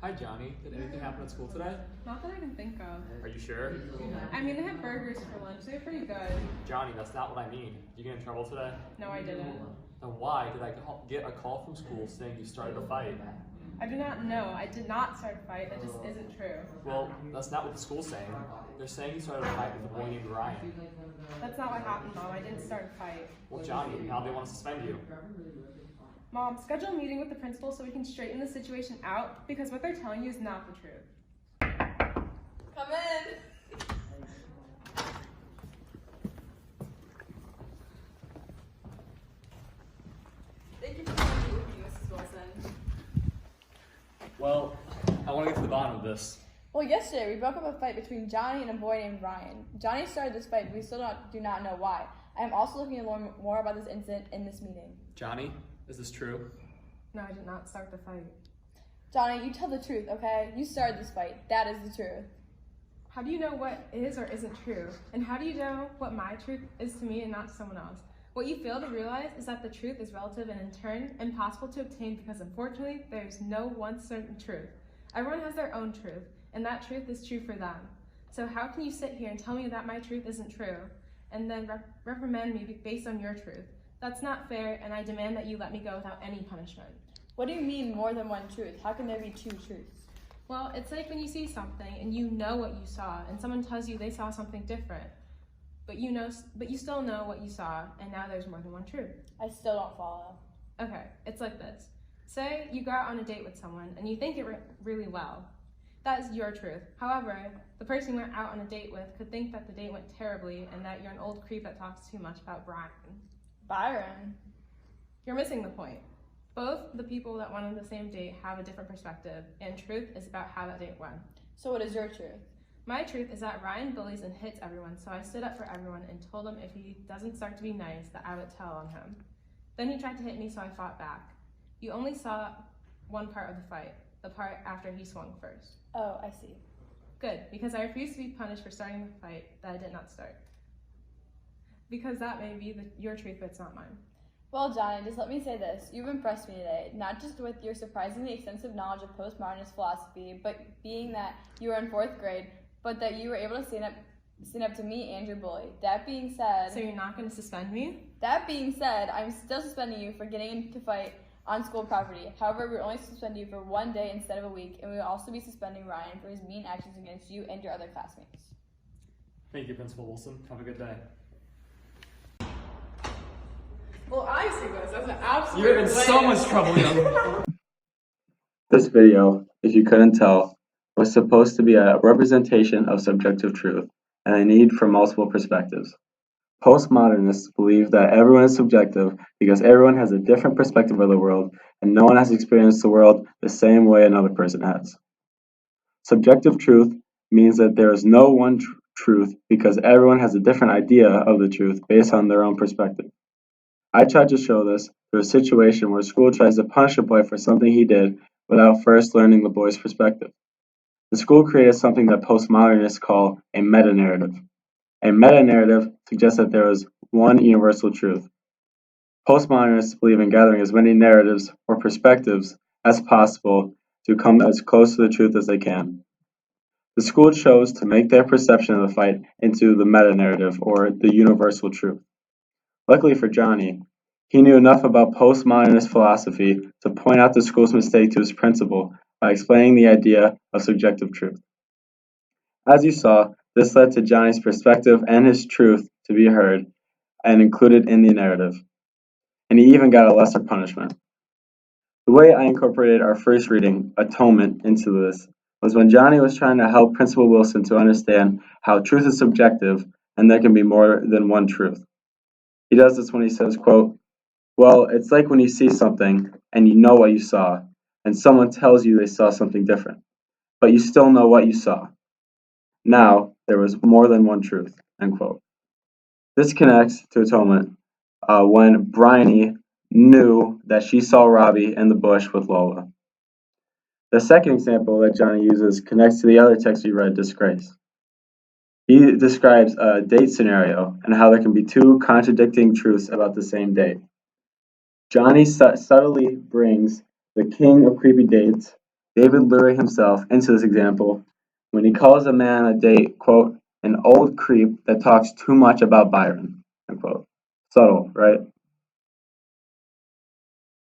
Hi, Johnny. Did anything happen at school today? Not that I can think of. Are you sure? I mean, they had burgers for lunch. They're pretty good. Johnny, that's not what I mean. Did you get in trouble today? No, I didn't. Then why did I get a call from school saying you started a fight? I do not know. I did not start a fight. That just isn't true. Well, that's not what the school's saying. They're saying you started a fight with a boy named Ryan. That's not what happened, Mom. I didn't start a fight. Well, Johnny, now they want to suspend you. Mom, schedule a meeting with the principal so we can straighten the situation out because what they're telling you is not the truth. Come in. Thank you for coming with me, Mrs. Wilson. Well, I want to get to the bottom of this. Well, yesterday we broke up a fight between Johnny and a boy named Ryan. Johnny started this fight, but we still do not know why. I am also looking to learn more about this incident in this meeting. Johnny, is this true? No, I did not start the fight. Johnny, you tell the truth, okay? You started this fight. That is the truth. How do you know what is or isn't true? And how do you know what my truth is to me and not to someone else? What you fail to realize is that the truth is relative and in turn impossible to obtain because unfortunately there is no one certain truth. Everyone has their own truth, and that truth is true for them. So how can you sit here and tell me that my truth isn't true, and then reprimand me based on your truth? That's not fair, and I demand that you let me go without any punishment. What do you mean more than one truth? How can there be two truths? Well, it's like when you see something and you know what you saw, and someone tells you they saw something different, but you still know what you saw, and now there's more than one truth. I still don't follow. Okay, it's like this. Say you go out on a date with someone and you think it really well. That is your truth. However, the person you went out on a date with could think that the date went terribly and that you're an old creep that talks too much about Brian. Byron. You're missing the point. Both the people that went on the same date have a different perspective, and truth is about how that date went. So what is your truth? My truth is that Ryan bullies and hits everyone, so I stood up for everyone and told him if he doesn't start to be nice, that I would tell on him. Then he tried to hit me, so I fought back. You only saw one part of the fight, the part after he swung first. Oh, I see. Good, because I refuse to be punished for starting the fight that I did not start. Because that may be your truth, but it's not mine. Well, Johnny, just let me say this. You've impressed me today, not just with your surprisingly extensive knowledge of postmodernist philosophy, but being that you were in 4th grade, but that you were able to stand up to me and your bully. That being said... So you're not going to suspend me? That being said, I'm still suspending you for getting into a fight on school property. However, we'll only suspend you for 1 day instead of a week, and we will also be suspending Ryan for his mean actions against you and your other classmates. Thank you, Principal Wilson. Have a good day. Well, I see this as an absolute You're in so much trouble, young. This video, if you couldn't tell, was supposed to be a representation of subjective truth and a need for multiple perspectives. Postmodernists believe that everyone is subjective because everyone has a different perspective of the world and no one has experienced the world the same way another person has. Subjective truth means that there is no one truth because everyone has a different idea of the truth based on their own perspective. I tried to show this through a situation where a school tries to punish a boy for something he did without first learning the boy's perspective. The school created something that postmodernists call a meta-narrative. A meta-narrative suggests that there is one universal truth. Postmodernists believe in gathering as many narratives or perspectives as possible to come as close to the truth as they can. The school chose to make their perception of the fight into the meta-narrative, or the universal truth. Luckily for Johnny, he knew enough about postmodernist philosophy to point out the school's mistake to his principal by explaining the idea of subjective truth. As you saw, this led to Johnny's perspective and his truth to be heard and included in the narrative, and he even got a lesser punishment. The way I incorporated our first reading, Atonement, into this was when Johnny was trying to help Principal Wilson to understand how truth is subjective and there can be more than one truth. He does this when he says, quote, "Well, it's like when you see something and you know what you saw, and someone tells you they saw something different, but you still know what you saw. Now, there was more than one truth," end quote. This connects to Atonement when Bryony knew that she saw Robbie in the bush with Lola. The second example that Johnny uses connects to the other text we read, Disgrace. He describes a date scenario and how there can be two contradicting truths about the same date. Johnny subtly brings the king of creepy dates David luring himself into this example when he calls a man on a date, quote, an old creep that talks too much about Byron, unquote. Subtle, right?